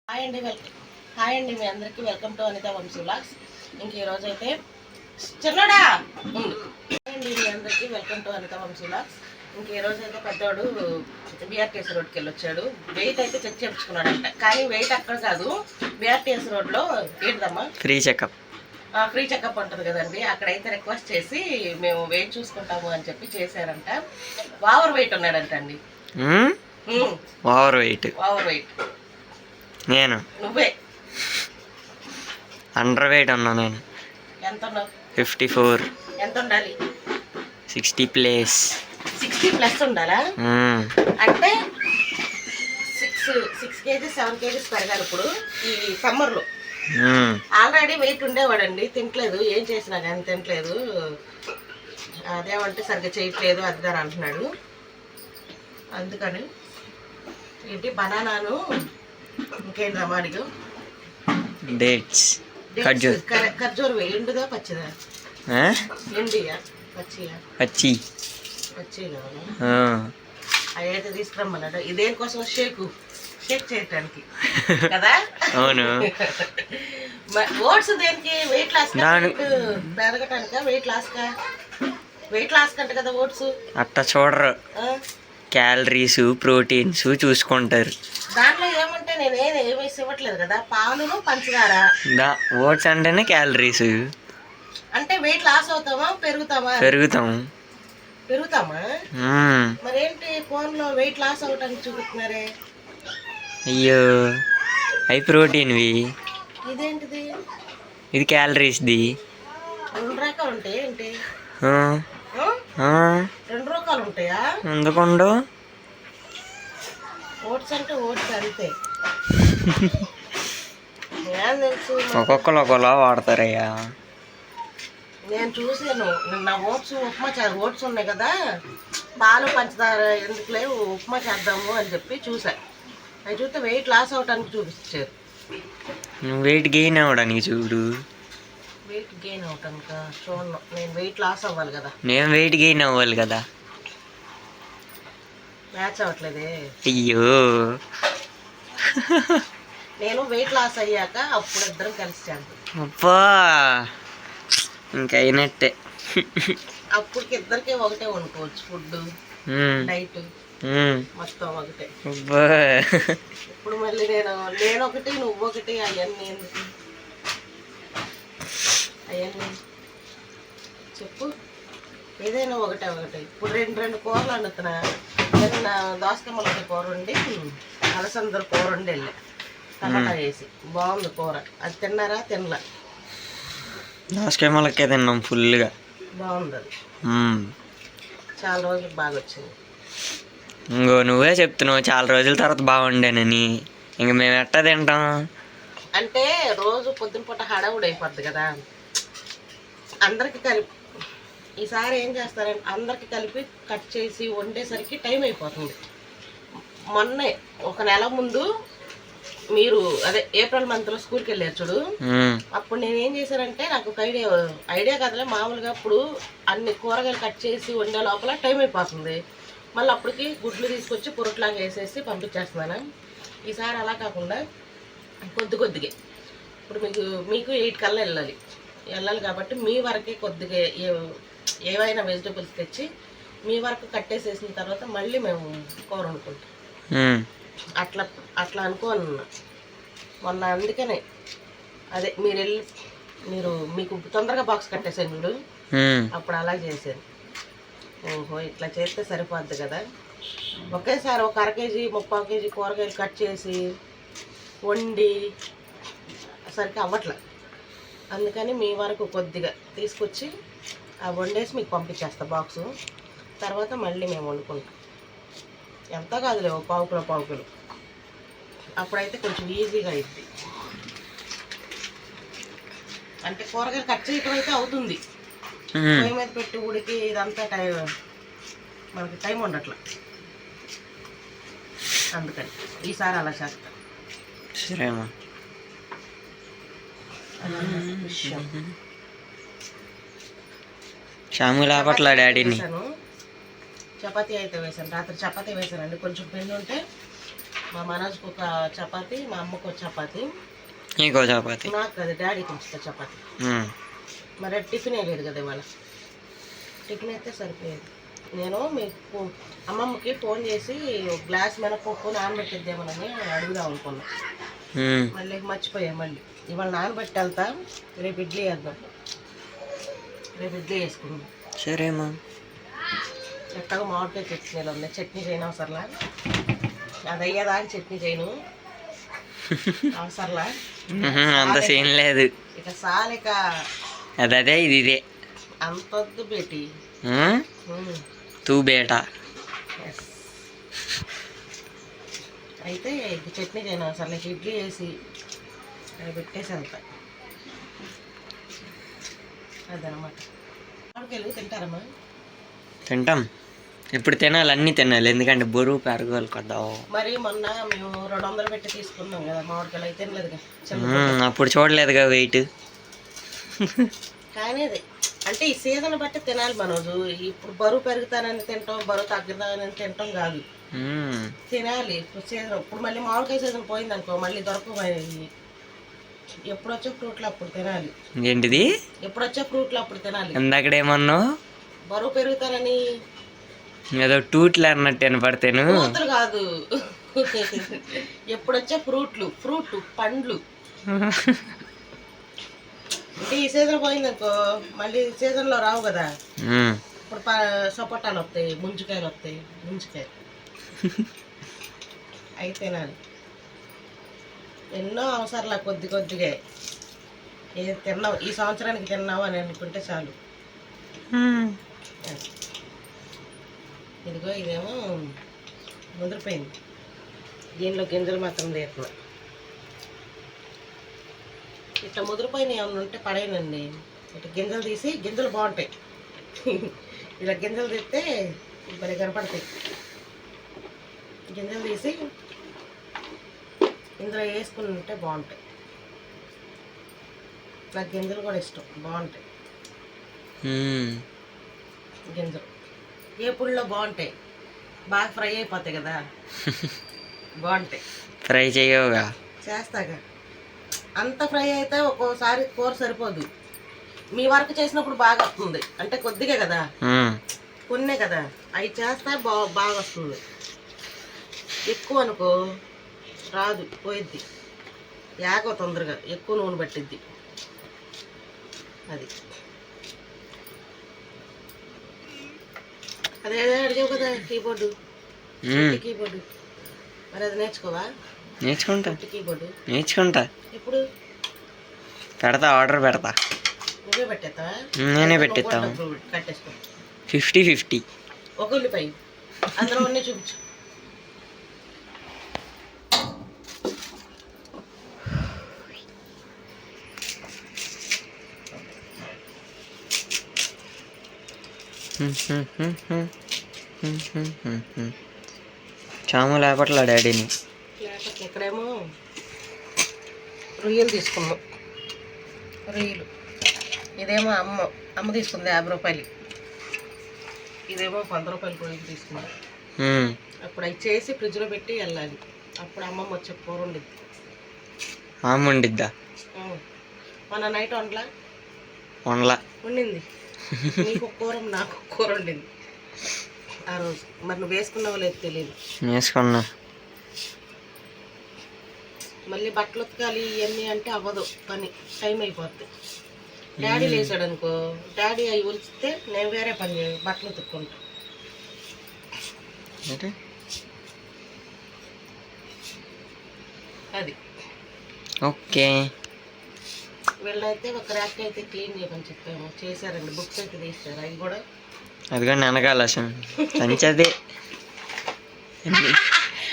Hi అండి మీ అందరికీ welcome to Anitha Vamshi vlogs. ఇంక ఈరోజు అయితే చిన్నడా హాయ్ అండి మీ అందరికీ welcome to Anitha Vamshi vlogs. ఇంక ఈరోజు అయితే పెద్దోడు బీఆర్టీఎస్ రోడ్కి వెళ్ళి వచ్చాడు. వెయిట్ అయితే చెక్ చేయించుకున్నాడంట, కానీ వెయిట్ అక్కడ కాదు, బీఆర్టీఎస్ రోడ్లో ఏంటమ్మా ఫ్రీ చెకప్ ఉంటుంది కదండి, అక్కడైతే రిక్వెస్ట్ చేసి మేము వెయిట్ చూసుకుంటాము అని చెప్పి చేశారంట. ఓవర్ వెయిట్ ఉన్నాడంట అండి. ఓవర్ వెయిట్ నేను నువ్వే అండర్ వెయిట్ ఉన్నా. నేను ఎంత ఉన్నావు? 54. ఎంత ఉండాలి? 60 ప్లస్. 60 ప్లస్ ఉండాలా? అంటే 6 కేజీస్ 7 కేజీస్ పెరగాలి ఇప్పుడు ఈ సమ్మర్లో. ఆల్రెడీ వెయిట్ ఉండేవాడండి, తింటలేదు, ఏం చేసినా కానీ తింటలేదు. అదేమంటే సరిగ్గా చేయట్లేదు అది దాని అంటున్నాడు. అందుకని ఏంటి బనానాను ఇంకేంటి అడిగా డేట్స్ ఖర్జూర ఎండుదా పచ్చిదా? ఎండియా పచ్చియా? పచ్చి కావాలా? అయితే తీసుకురమ్మన్నాడు. ఇదేంకోసం షేక్ చేయటానికి కదా. అవును. ఓట్స్ దేనికి? వెయిట్ లాస్ పెరగటానికా? వెయిట్ లాస్ కంట కదా ఓట్స్. అట్ట చూడరు, క్యాలరీస్ ప్రోటీన్స్ చూసుకుంటారు. దాంట్లో ఏమంటే నేనేమి ఇవ్వట్లేదు కదా, పాలును పంచదార. ఓట్స్ అంటేనే క్యాలరీస్. అంటే వెయిట్ లాస్ అవుతామా పెరుగుతామా? మరేంటి ఫోన్ లో వెయిట్ లాస్ అవటానికి చూపుతున్నారే? అయ్యో అవి ప్రోటీన్వి, ఇదేంటిది? ఇది క్యాలరీస్ది. 2 రకాలు ఉంటాయి ఏంటి? 2 రకాలు ఉంటాయా? ఎందుకుండో. ఓట్స్ అంటే ఓట్స్ అంతే. ఏం తెలుసు, ఒక్కొక్కరు ఒకలా వాడతారయ్యా. నేను చూసాను నిన్న ఓట్స్ ఉన్నాయి కదా, పాలు పంచదార ఎందుకు లేవు, ఉప్మా చేద్దాము అని చెప్పి చూసా. అవి చూస్తే వెయిట్ లాస్ అవడానికి చూపించారు. వెయిట్ గెయిన్ అవ్వడానికి చూడు. వెయిట్ గెయిన్ అవటానిక చూడను, నేను వెయిట్ లాస్ అవ్వాలి కదా. నేను వెయిట్ గెయిన్ అవ్వాలి కదా. మ్యాచ్ అవ్వట్లేదే. అయ్యో నేను వెయిట్ లాస్ అయ్యాక అప్పుడు ఇద్దరం కలిసి చేద్దాం. అబ్బా ఇంకా అయినట్టే. అప్పటికి ఇద్దరికే ఒకటే వండుకోవచ్చు, ఫుడ్ డైట్ మొత్తం ఒకటే. ఇప్పుడు మళ్ళీ నేను ఒకటి నువ్వు ఒకటి అవన్నీ ఎందుకు? అవన్నీ చెప్పు, ఏదైనా ఒకటే. ఇప్పుడు 2 కూరలు వండుతున్నా. నిన్న దోసకాయ మొలక కూర వండి, అలసందర కూర వండి వెళ్ళా, టమాటా వేసి బాగుంది కూర. అది తిన్నారా? తినలా. దోసకాయ మొలకే తిన్నాం ఫుల్గా, బాగుంది. అది చాలా రోజులు బాగా వచ్చింది. ఇంకో నువ్వే చెప్తున్నావు చాలా రోజుల తర్వాత బాగుండేనని. ఇంక మేము ఎట్టా తింటాం? అంటే రోజు పొద్దున పూట హడావుడి అయిపోద్ది కదా అందరికి కలిపి. ఈసారి ఏం చేస్తారంటే అందరికి కలిపి కట్ చేసి వండేసరికి టైం అయిపోతుంది. మొన్నే 1 నెల ముందు మీరు ఏప్రిల్ మంత్లో స్కూల్కి వెళ్ళారు చూడు, అప్పుడు నేను ఏం చేశానంటే నాకు ఒక ఐడియా కదలే, మామూలుగా అప్పుడు అన్ని కూరగాయలు కట్ చేసి వండే లోపల టైం అయిపోతుంది. మళ్ళీ అప్పటికి గుడ్లు తీసుకొచ్చి పొరట్లాగా వేసేసి పంపించేస్తున్నాను. ఈసారి అలా కాకుండా కొద్దిగా ఇప్పుడు మీకు 8 కల్లా వెళ్ళాలి కాబట్టి మీ వరకే కొద్దిగా ఏవైనా వెజిటబుల్స్ తెచ్చి మీ వరకు కట్టేసేసిన తర్వాత మళ్ళీ మేము కూర వండుకుంటాం. అట్లా అనుకోనున్నా మొన్న. అందుకనే మీకు తొందరగా బాక్స్ కట్టేసాను చూడు, అప్పుడు అలా చేశాను. ఓహో ఇట్లా చేస్తే సరిపోద్ది కదా. ఒకేసారి ఒక 1/2 కేజీ 3/4 కేజీ కూరగాయలు కట్ చేసి వండి సరికి అవ్వట్లే. అందుకని మీ వరకు కొద్దిగా తీసుకొచ్చి వండేసి మీకు పంపించేస్తా బాక్సు. తర్వాత మళ్ళీ మేము వండుకుంటాం. ఎంత కాదులే, 1/4 కిలో. అప్పుడైతే కొంచెం ఈజీగా అయింది. అంటే కూరగాయలు కట్ చేయడం అయితే అవుతుంది, పొయ్యి మీద పెట్టి ఉడికి ఇదంతా మనకి టైం ఉండట్లా. అందుకని ఈసారి అలా చేస్తా. సరేమా. షాము లేపట్లా డాడీని. చపాతీ అయితే వేసాను, రాత్రి చపాతీ వేసానండి. కొంచెం పిండి ఉంటే మా మనోజ్కి ఒక చపాతి, మా అమ్మకు ఒక చపాతి, ఇంకో చపాతి. నాకు కదా డాడీకి ఉంచుతా చపాతి. మరి టిఫిన్ వేయలేదు కదా ఇవాళ, టిఫిన్ అయితే సరిపోయేది. నేను మీకు అమ్మమ్మకి ఫోన్ చేసి ఒక గ్లాస్ మినపప్పు నానబెట్టిద్దామని అడుగుదాం అనుకున్నా, మళ్ళీ మర్చిపోయా. మళ్ళీ ఇవాళ నానబెట్టి వెళ్తా, రేపు ఇడ్లీ వేద్దాం, రేపు ఇడ్లీ వేసుకుందాం. సరేమా. ఎట్టగా మామిడికాయ చట్నీలు ఉన్నాయి, చట్నీ చేయను అవసరంలా, అది అయ్యేదాకా చట్నీ చేయను అవసరంలా. అంత సీన్ లేదు ఇక సాలిక అదే ఇది ఇదే అంతొద్దు బేటి. తూ బేటా. అయితే ఇక చట్నీ చేయను అవసరం, నాకు ఇడ్లీ వేసి అది పెట్టేసి వెళ్తా. అదనమాట. మామిడికాయలు తింటారమ్మా? తింటాం. ఇప్పుడు తినాలి, అన్నీ తినాలి, ఎందుకంటే బరువు పెరగాలి కదా. మరి మొన్న మేము 200 పెట్టి తీసుకున్నాం కదా మామిడికాయలు, అయితే తినలేదుగా. అప్పుడు చూడలేదుగా వెయిట్. కానీ అంటే ఈ సీజన్ బట్టి తినాలి మనోజు. ఇప్పుడు బరువు పెరుగుతానని తింటాం, బరువు తగ్గుతానని తింటాం కాదు, తినాలి. సీజన్ ఇప్పుడు మళ్ళీ మామిడికాయ సీజన్ పోయింది అనుకో, మళ్ళీ దొరకబోయి. ఎప్పుడు వచ్చే ఫ్రూట్లు అప్పుడు తినాలి. ఏంటిది? ఎప్పుడు వచ్చే ఫ్రూట్లు అప్పుడు తినాలి. ఇందాకడేమన్నావు? బరువు పెరుగుతానని. ఏదో టూట్లు అన్నట్టు వినపడతాను. ఫ్రూట్లు కాదు, ఎప్పుడు వచ్చే ఫ్రూట్ పండ్లు. అంటే ఈ సీజన్ పోయింది అనుకో, మళ్ళీ సీజన్లో రావు కదా. ఇప్పుడు సపోటాలు వస్తాయి, ముంజికాయలు వస్తాయి, ముంజికాయలు అవి తినాలి. ఎన్నో అవసరాలు కొద్దిగా ఏది తిన్నావు ఈ సంవత్సరానికి తిన్నావు అని అనుకుంటే చాలు. ఇదిగో ఇదేమో ముదిరిపోయింది, దీనిలో గింజలు మాత్రం తీస్తున్నా. ఇట్లా ముదిరిపోయిన ఏమైనా ఉంటే పడేయనండి, ఇట్లా గింజలు తీసి, గింజలు బాగుంటాయి ఇలా గింజలు తీస్తే మరి కనపడతాయి. గింజలు తీసి ఇందులో వేసుకుని ఉంటే బాగుంటాయి. నాకు గింజలు కూడా ఇష్టం, బాగుంటాయి గింజలు. ఏ పుల్లో బాగుంటాయి, బాగా ఫ్రై అయిపోతాయి కదా, బాగుంటాయి. ఫ్రై చేయవుగా? చేస్తాగా. అంత ఫ్రై అయితే ఒక్కోసారి కూర సరిపోదు. మీ వరకు చేసినప్పుడు బాగా వస్తుంది, అంటే కొద్దిగా కదా, కొన్నే కదా, అవి చేస్తే బాగా వస్తుంది. ఎక్కువ అనుకో రాదు, పోయిద్ది, యాగో తొందరగా, ఎక్కువ నూనె పట్టిద్ది. అది అదే అడిగావు కదా కీబోర్డు, కీబోర్డు, మరి అది నేర్చుకోవా? నేర్చుకుంటా, కీబోర్డు నేర్చుకుంటా. ఎప్పుడు పెడతా, ఆర్డర్ పెడతా. నువ్వే పెట్టేస్తావా? నేనే పెట్టేస్తా. కట్టేసుకో. 50-50. ఒక ఉల్లిపాయ అందులో ఉన్నాయి చూపించు. చాము లేపట్లా డాడీని. లేకపోతే ఇక్కడేమో రొయ్యలు తీసుకున్నాం, రొయ్యలు. ఇదేమో అమ్మ తీసుకుంది 50 రూపాయలు, ఇదేమో 100 రూపాయలు రొయ్యలు తీసుకున్నాం. అప్పుడు అవి చేసి ఫ్రిడ్జ్లో పెట్టి వెళ్ళాలి, అప్పుడు అమ్మమ్మ వచ్చే కూర వండిద్ది. అమ్మ వండిద్దా? మన నైట్ వండింది. నీకు కూర, నాకు కూర వండింది ఆ రోజు. మరి నువ్వు వేసుకున్నావో లేదు తెలియదు. వేసుకున్నా. మళ్ళీ బట్టలు ఉతకాలి ఇవన్నీ అంటే అవ్వదు పని, టైం అయిపోద్ది. డాడీ లేచాడు అనుకో, డాడీ అవి ఉలిచితే నేను వేరే పని బట్టలు ఉతుక్కుంటా. అది ఓకే. వీళ్ళైతే ఒక ర్యాక్ అయితే క్లీన్ చేయమని చెప్పాము, చేశారండి. బుక్స్ అయితే తీస్తారు, అవి కూడా అది కూడా వెనకాల సంచదే.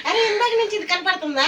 అరే ఇందాక నుంచి ఇది కనపడుతుందా?